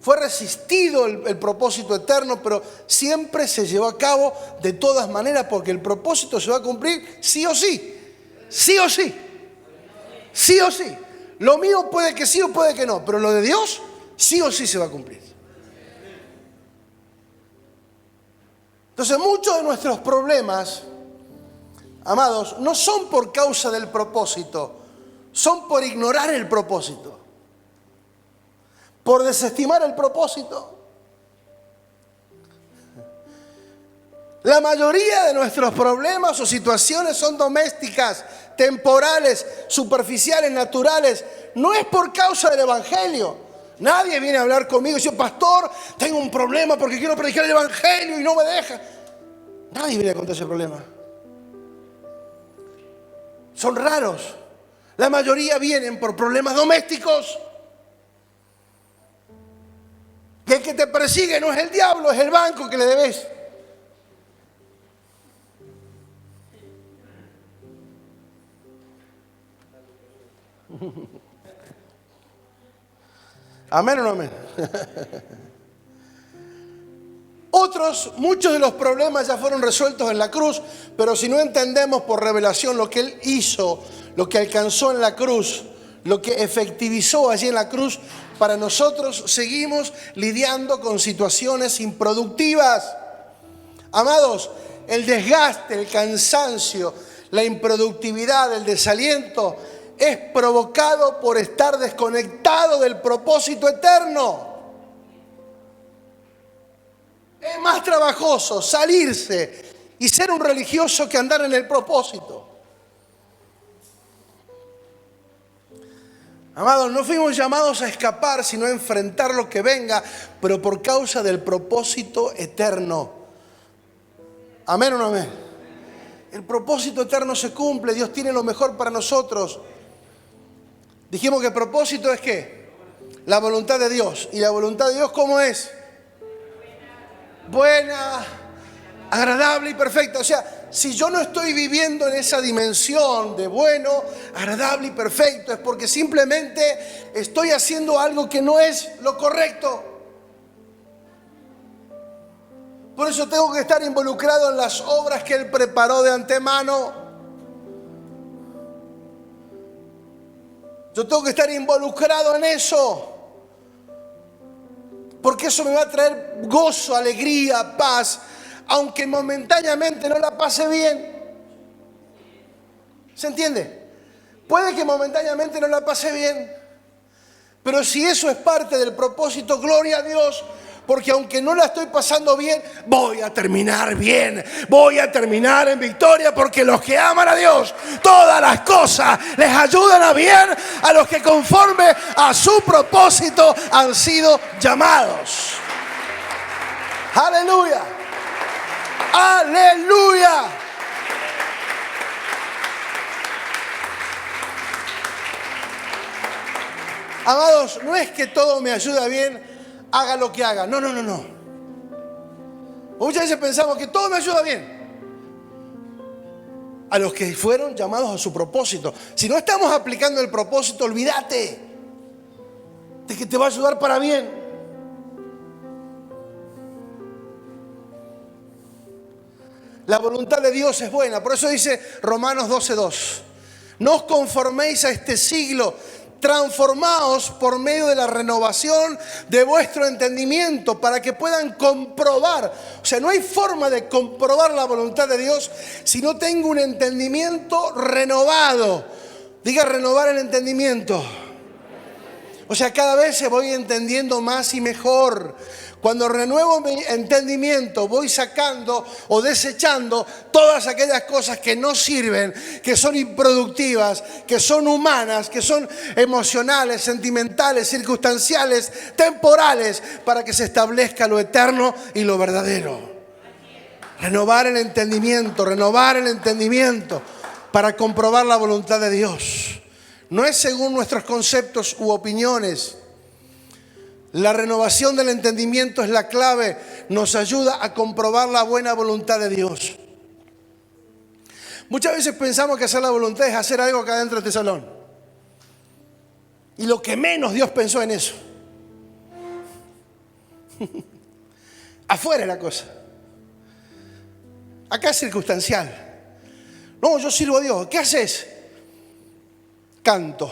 Fue resistido el propósito eterno, pero siempre se llevó a cabo de todas maneras, porque el propósito se va a cumplir sí o sí. Sí o sí. Sí o sí. Lo mío puede que sí o puede que no, pero lo de Dios sí o sí se va a cumplir. Entonces, muchos de nuestros problemas, amados, no son por causa del propósito, son por ignorar el propósito, por desestimar el propósito. La mayoría de nuestros problemas o situaciones son domésticas, temporales, superficiales, naturales. No es por causa del Evangelio. Nadie viene a hablar conmigo y dice, pastor, tengo un problema porque quiero predicar el Evangelio y no me deja. Nadie viene a contar ese problema. Son raros. La mayoría vienen por problemas domésticos. Que el que te persigue no es el diablo, es el banco que le debes. ¿Amén o no amén? Muchos de los problemas ya fueron resueltos en la cruz, pero si no entendemos por revelación lo que Él hizo, lo que alcanzó en la cruz, lo que efectivizó allí en la cruz, para nosotros seguimos lidiando con situaciones improductivas. Amados, el desgaste, el cansancio, la improductividad, el desaliento es provocado por estar desconectado del propósito eterno. Es más trabajoso salirse y ser un religioso que andar en el propósito. Amados, no fuimos llamados a escapar, sino a enfrentar lo que venga, pero por causa del propósito eterno. ¿Amén o no amén? El propósito eterno se cumple, Dios tiene lo mejor para nosotros. Dijimos que el propósito es ¿qué? La voluntad de Dios. ¿Y la voluntad de Dios cómo es? Buena, agradable y perfecta. O sea, si yo no estoy viviendo en esa dimensión de bueno, agradable y perfecto, es porque simplemente estoy haciendo algo que no es lo correcto. Por eso tengo que estar involucrado en las obras que Él preparó de antemano. Yo tengo que estar involucrado en eso. Porque eso me va a traer gozo, alegría, paz, aunque momentáneamente no la pase bien. ¿Se entiende? Puede que momentáneamente no la pase bien, Pero si eso es parte del propósito, gloria a Dios, porque aunque no la estoy pasando bien, voy a terminar bien, voy a terminar en victoria, porque los que aman a Dios, todas las cosas les ayudan a bien a los que conforme a su propósito han sido llamados. Aleluya, aleluya. Amados, no es que todo me ayuda bien, haga lo que haga. No, no, no, no. Muchas veces pensamos que todo me ayuda bien. A los que fueron llamados a su propósito. Si no estamos aplicando el propósito, olvídate de que te va a ayudar para bien. La voluntad de Dios es buena. Por eso dice Romanos 12:2. No os conforméis a este siglo, transformaos por medio de la renovación de vuestro entendimiento para que puedan comprobar. O sea, no hay forma de comprobar la voluntad de Dios si no tengo un entendimiento renovado. Diga renovar el entendimiento. O sea, cada vez se voy entendiendo más y mejor. Cuando renuevo mi entendimiento, voy sacando o desechando todas aquellas cosas que no sirven, que son improductivas, que son humanas, que son emocionales, sentimentales, circunstanciales, temporales, para que se establezca lo eterno y lo verdadero. Renovar el entendimiento para comprobar la voluntad de Dios. No es según nuestros conceptos u opiniones. La renovación del entendimiento es la clave, nos ayuda a comprobar la buena voluntad de Dios. Muchas veces pensamos que hacer la voluntad es hacer algo acá dentro de este salón. Y lo que menos Dios pensó en eso. Afuera es la cosa. Acá es circunstancial. No, yo sirvo a Dios. ¿Qué haces? Canto.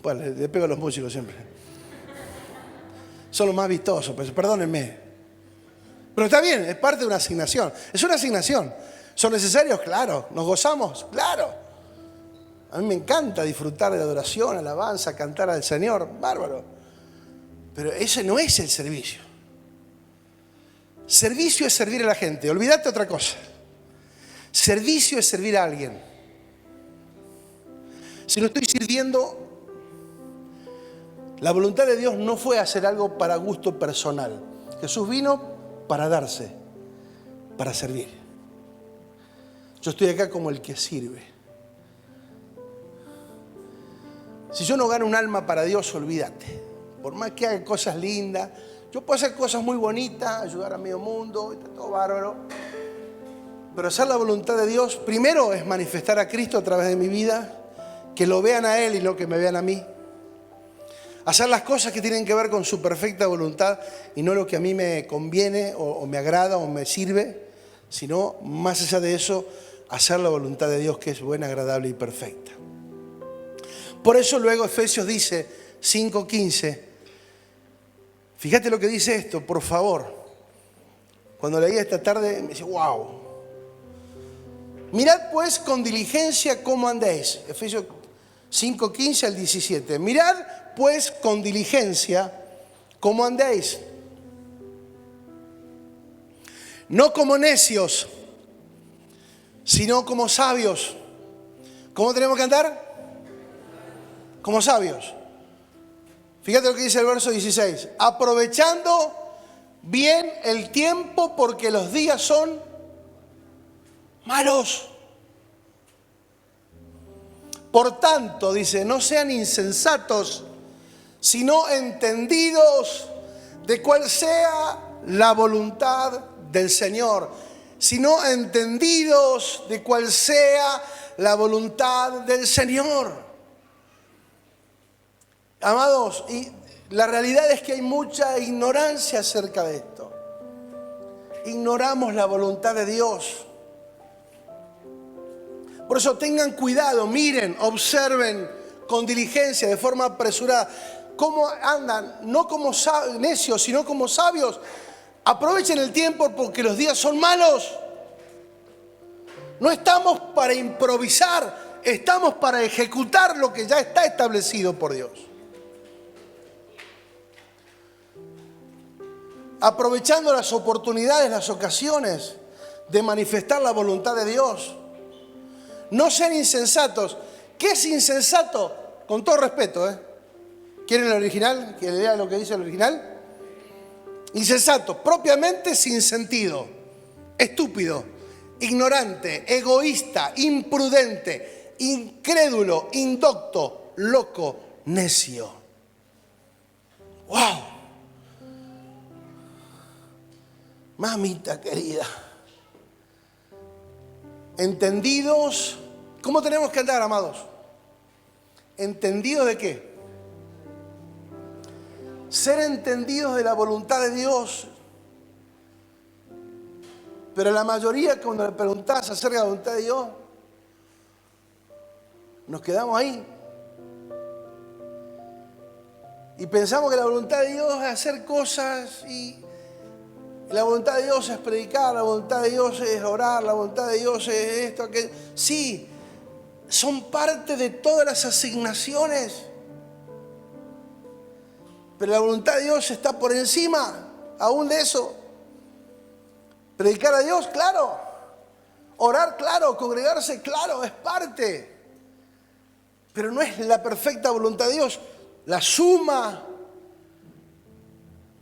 Bueno, le pego a los músicos siempre. Son los más vistosos, pues perdónenme. Pero está bien, es parte de una asignación. Es una asignación. ¿Son necesarios? Claro. ¿Nos gozamos? Claro. A mí me encanta disfrutar de la adoración, alabanza, cantar al Señor. Bárbaro. Pero ese no es el servicio. Servicio es servir a la gente. Olvídate otra cosa. Servicio es servir a alguien. Si no estoy sirviendo, la voluntad de Dios no fue hacer algo para gusto personal. Jesús vino para darse, para servir. Yo estoy acá como el que sirve. Si yo no gano un alma para Dios, olvídate. Por más que haga cosas lindas, yo puedo hacer cosas muy bonitas, ayudar a medio mundo, está todo bárbaro. Pero hacer la voluntad de Dios, primero es manifestar a Cristo a través de mi vida, que lo vean a Él y no que me vean a mí. Hacer las cosas que tienen que ver con su perfecta voluntad y no lo que a mí me conviene o me agrada o me sirve, sino más allá de eso, hacer la voluntad de Dios que es buena, agradable y perfecta. Por eso luego Efesios dice 5:15, fíjate lo que dice esto, por favor. Cuando leí esta tarde me dice, wow. Mirad pues con diligencia cómo andéis. Efesios 5:15 al 17. Mirad pues con diligencia cómo andéis. No como necios, sino como sabios. ¿Cómo tenemos que andar? Como sabios. Fíjate lo que dice el verso 16. Aprovechando bien el tiempo porque los días son malos. Por tanto, dice, no sean insensatos, sino entendidos de cuál sea la voluntad del Señor. Sino entendidos de cuál sea la voluntad del Señor. Amados, y la realidad es que hay mucha ignorancia acerca de esto. Ignoramos la voluntad de Dios. Por eso tengan cuidado, miren, observen con diligencia, de forma apresurada, cómo andan, no como necios, sino como sabios. Aprovechen el tiempo porque los días son malos. No estamos para improvisar, estamos para ejecutar lo que ya está establecido por Dios. aprovechando las oportunidades, las ocasiones de manifestar la voluntad de Dios. No sean insensatos. ¿Qué es insensato? Con todo respeto, ¿eh? ¿Quieren el original? ¿Que lea lo que dice el original? Insensato, propiamente sin sentido, estúpido, ignorante, egoísta, imprudente, incrédulo, indocto, loco, necio. ¡Wow! Mamita querida. Entendidos. ¿Cómo tenemos que andar, amados? ¿Entendidos de qué? Ser entendidos de la voluntad de Dios. Pero la mayoría, cuando le preguntás acerca de la voluntad de Dios, nos quedamos ahí. Y pensamos que la voluntad de Dios es hacer cosas, y la voluntad de Dios es predicar, la voluntad de Dios es orar, la voluntad de Dios es esto, aquello. Sí, son parte de todas las asignaciones. Pero la voluntad de Dios está por encima aún de eso. Predicar a Dios, claro. Orar, claro. Congregarse, claro, es parte. Pero no es la perfecta voluntad de Dios. La suma.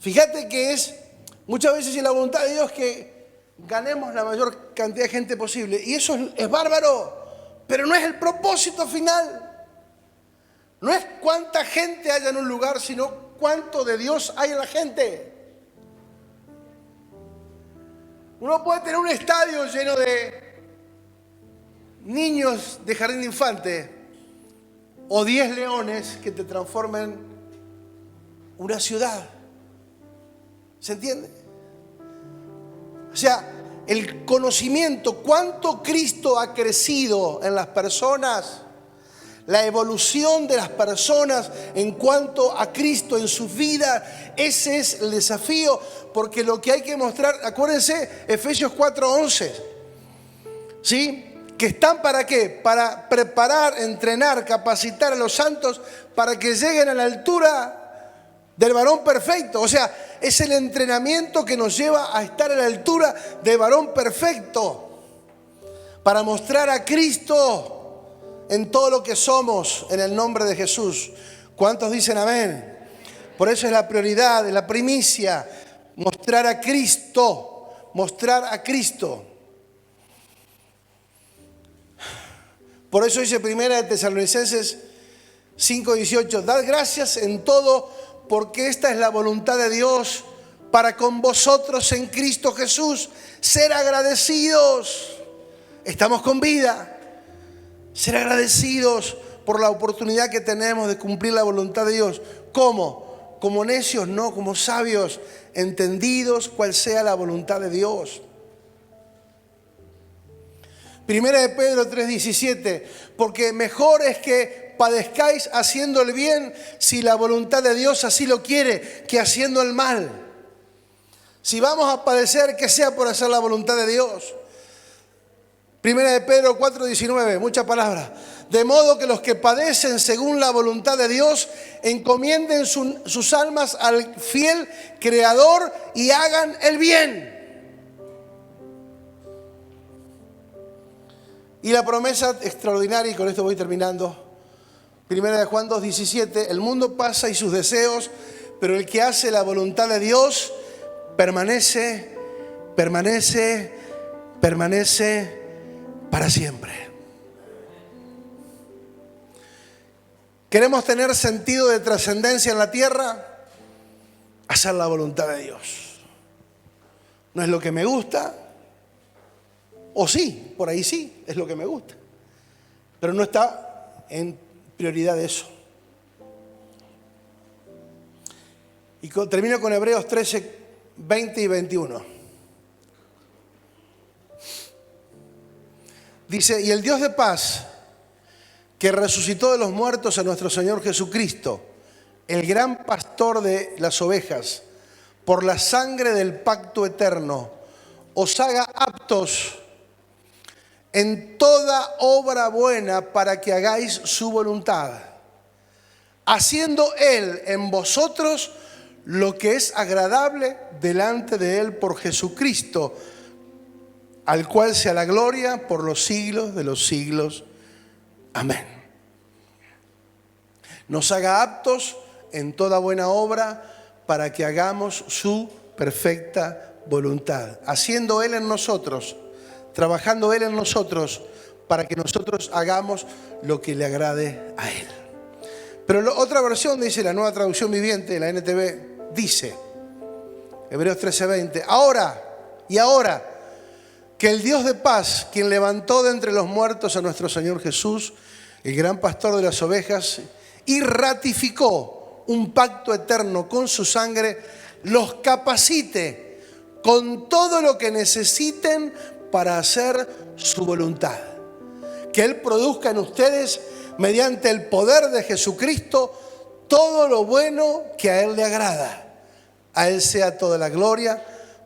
Fíjate que es muchas veces la voluntad de Dios que ganemos la mayor cantidad de gente posible. Y eso es bárbaro. Pero no es el propósito final. No es cuánta gente haya en un lugar, sino cuánto de Dios hay en la gente. Uno puede tener un estadio lleno de niños de jardín de infante o 10 leones que te transformen una ciudad. ¿Se entiende? O sea, el conocimiento, cuánto Cristo ha crecido en las personas, la evolución de las personas en cuanto a Cristo en sus vidas, ese es el desafío, porque lo que hay que mostrar, acuérdense, Efesios 4:11, ¿sí? Que están ¿para qué? Para preparar, entrenar, capacitar a los santos para que lleguen a la altura del varón perfecto. O sea, es el entrenamiento que nos lleva a estar a la altura del varón perfecto, para mostrar a Cristo en todo lo que somos, en el nombre de Jesús. ¿Cuántos dicen amén? Por eso es la prioridad, es la primicia, mostrar a Cristo, mostrar a Cristo. Por eso dice 1 Tesalonicenses 5:18, dad gracias en todo, porque esta es la voluntad de Dios para con vosotros en Cristo Jesús. Ser agradecidos. Estamos con vida. Ser agradecidos por la oportunidad que tenemos de cumplir la voluntad de Dios. ¿Cómo? Como necios, no, como sabios, entendidos cuál sea la voluntad de Dios. Primera de Pedro 3:17, porque mejor es que padezcáis haciendo el bien, si la voluntad de Dios así lo quiere, que haciendo el mal. Si vamos a padecer, que sea por hacer la voluntad de Dios. Primera de Pedro 4:19, mucha palabra. De modo que los que padecen según la voluntad de Dios encomienden sus almas al fiel Creador y hagan el bien. Y la promesa extraordinaria, y con esto voy terminando. Primera de Juan 2:17, el mundo pasa y sus deseos, pero el que hace la voluntad de Dios permanece para siempre. ¿Queremos tener sentido de trascendencia en la tierra? Hacer la voluntad de Dios. No es lo que me gusta, o sí, por ahí sí, es lo que me gusta, pero no está en prioridad eso. Y termino con Hebreos 13:20 y 21. Dice, y el Dios de paz, que resucitó de los muertos a nuestro Señor Jesucristo, el gran pastor de las ovejas, por la sangre del pacto eterno, os haga aptos en toda obra buena para que hagáis su voluntad, haciendo Él en vosotros lo que es agradable delante de Él por Jesucristo, al cual sea la gloria por los siglos de los siglos. Amén. Nos haga aptos en toda buena obra para que hagamos su perfecta voluntad, haciendo Él en nosotros, trabajando Él en nosotros, para que nosotros hagamos lo que le agrade a Él. Pero otra versión dice, la Nueva Traducción Viviente, la NTV, dice, Hebreos 13:20, ahora, que el Dios de paz, quien levantó de entre los muertos a nuestro Señor Jesús, el gran pastor de las ovejas, y ratificó un pacto eterno con su sangre, los capacite con todo lo que necesiten para hacer su voluntad. Que Él produzca en ustedes, mediante el poder de Jesucristo, todo lo bueno que a Él le agrada. A Él sea toda la gloria,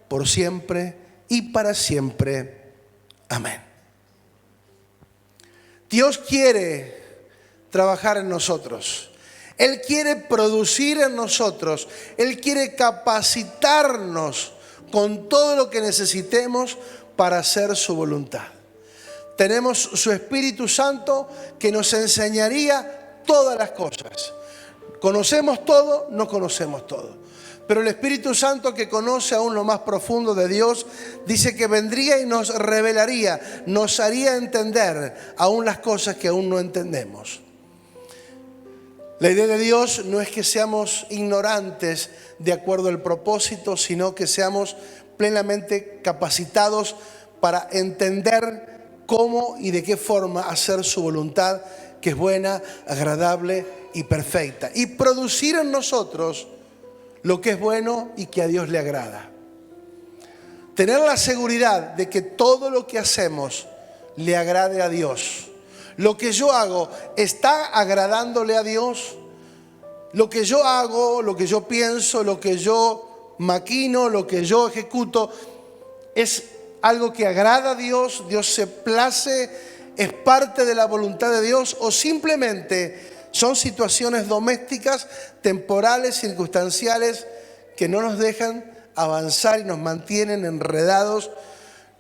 por siempre y para siempre. Amén. Dios quiere trabajar en nosotros. Él quiere producir en nosotros. Él quiere capacitarnos con todo lo que necesitemos para hacer su voluntad. Tenemos su Espíritu Santo que nos enseñaría todas las cosas. Conocemos todo, no conocemos todo. Pero el Espíritu Santo, que conoce aún lo más profundo de Dios, dice que vendría y nos revelaría, nos haría entender aún las cosas que aún no entendemos. La idea de Dios no es que seamos ignorantes de acuerdo al propósito, sino que seamos plenamente capacitados para entender cómo y de qué forma hacer su voluntad, que es buena, agradable y perfecta. Y producir en nosotros lo que es bueno y que a Dios le agrada. Tener la seguridad de que todo lo que hacemos le agrade a Dios. Lo que yo hago está agradándole a Dios. Lo que yo hago, lo que yo pienso, lo que yo maquino, lo que yo ejecuto, es algo que agrada a Dios. Dios se place, es parte de la voluntad de Dios, o simplemente son situaciones domésticas, temporales, circunstanciales, que no nos dejan avanzar y nos mantienen enredados,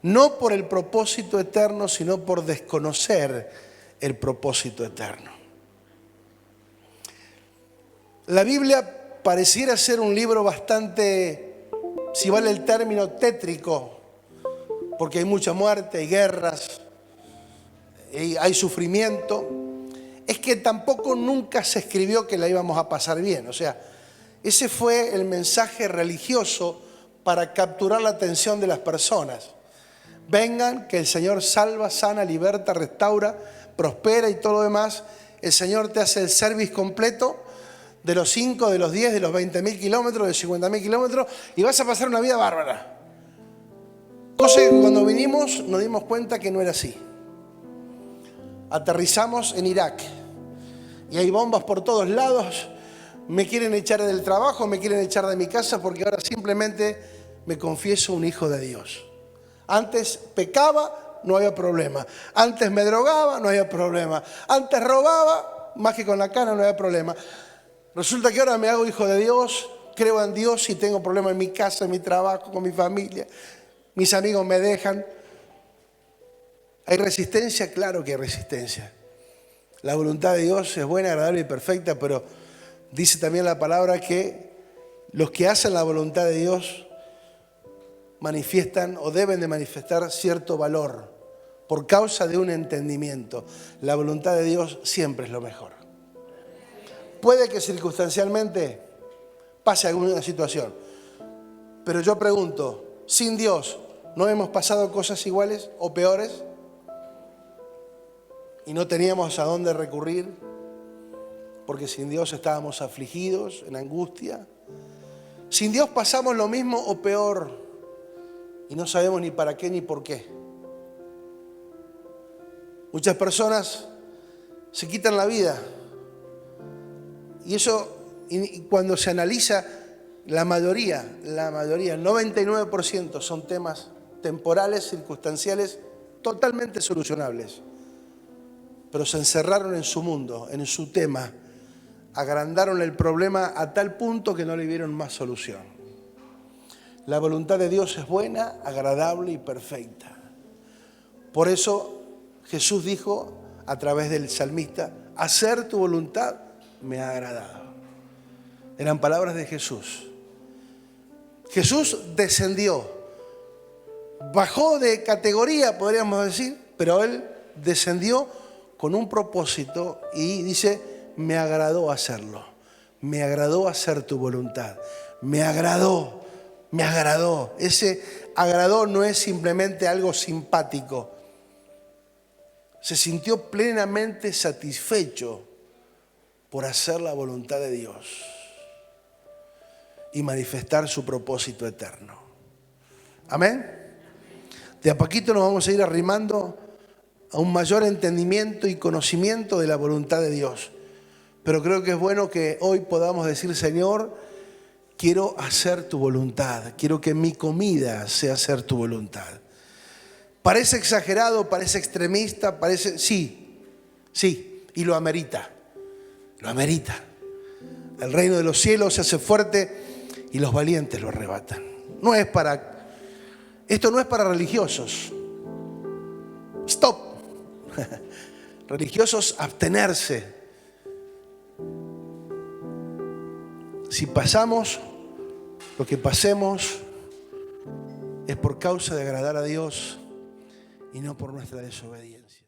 no por el propósito eterno, sino por desconocer el propósito eterno. La Biblia pareciera ser un libro bastante, si vale el término, tétrico, porque hay mucha muerte, hay guerras, hay sufrimiento. Es que tampoco nunca se escribió que la íbamos a pasar bien. O sea, ese fue el mensaje religioso para capturar la atención de las personas. Vengan, que el Señor salva, sana, liberta, restaura, prospera y todo lo demás. El Señor te hace el service completo de los 5, de los 10, de los 20.000 kilómetros, de 50.000 kilómetros, y vas a pasar una vida bárbara. Cosa que cuando vinimos nos dimos cuenta que no era así. Aterrizamos en Irak y hay bombas por todos lados. Me quieren echar del trabajo, me quieren echar de mi casa porque ahora simplemente me confieso un hijo de Dios. Antes pecaba, no había problema. Antes me drogaba, no había problema. Antes robaba, más que con la cana, no había problema. Resulta que ahora me hago hijo de Dios, creo en Dios y tengo problemas en mi casa, en mi trabajo, con mi familia. Mis amigos me dejan. ¿Hay resistencia? Claro que hay resistencia. La voluntad de Dios es buena, agradable y perfecta, pero dice también la palabra que los que hacen la voluntad de Dios manifiestan o deben de manifestar cierto valor por causa de un entendimiento. La voluntad de Dios siempre es lo mejor. Puede que circunstancialmente pase alguna situación, pero yo pregunto, sin Dios, ¿no hemos pasado cosas iguales o peores? Y no teníamos a dónde recurrir, porque sin Dios estábamos afligidos, en angustia. Sin Dios pasamos lo mismo o peor, y no sabemos ni para qué ni por qué. Muchas personas se quitan la vida, y eso, y cuando se analiza, la mayoría, el 99% son temas temporales, circunstanciales, totalmente solucionables. Pero se encerraron en su mundo, en su tema, agrandaron el problema a tal punto que no le vieron más solución. La voluntad de Dios es buena, agradable y perfecta. Por eso Jesús dijo a través del salmista: hacer tu voluntad me ha agradado. Eran palabras de Jesús. Jesús descendió, bajó de categoría, podríamos decir, pero Él descendió con un propósito y dice: me agradó hacerlo, me agradó hacer tu voluntad, me agradó, me agradó. Ese agradó no es simplemente algo simpático. Se sintió plenamente satisfecho por hacer la voluntad de Dios y manifestar su propósito eterno. Amén. De a poquito nos vamos a ir arrimando a un mayor entendimiento y conocimiento de la voluntad de Dios. Pero creo que es bueno que hoy podamos decir: Señor, quiero hacer tu voluntad, quiero que mi comida sea hacer tu voluntad. Parece exagerado, parece extremista, parece... Sí, y lo amerita, lo amerita. El reino de los cielos se hace fuerte y los valientes lo arrebatan. Esto no es para religiosos. Stop. Religiosos, abstenerse. Si pasamos lo que pasemos, es por causa de agradar a Dios y no por nuestra desobediencia.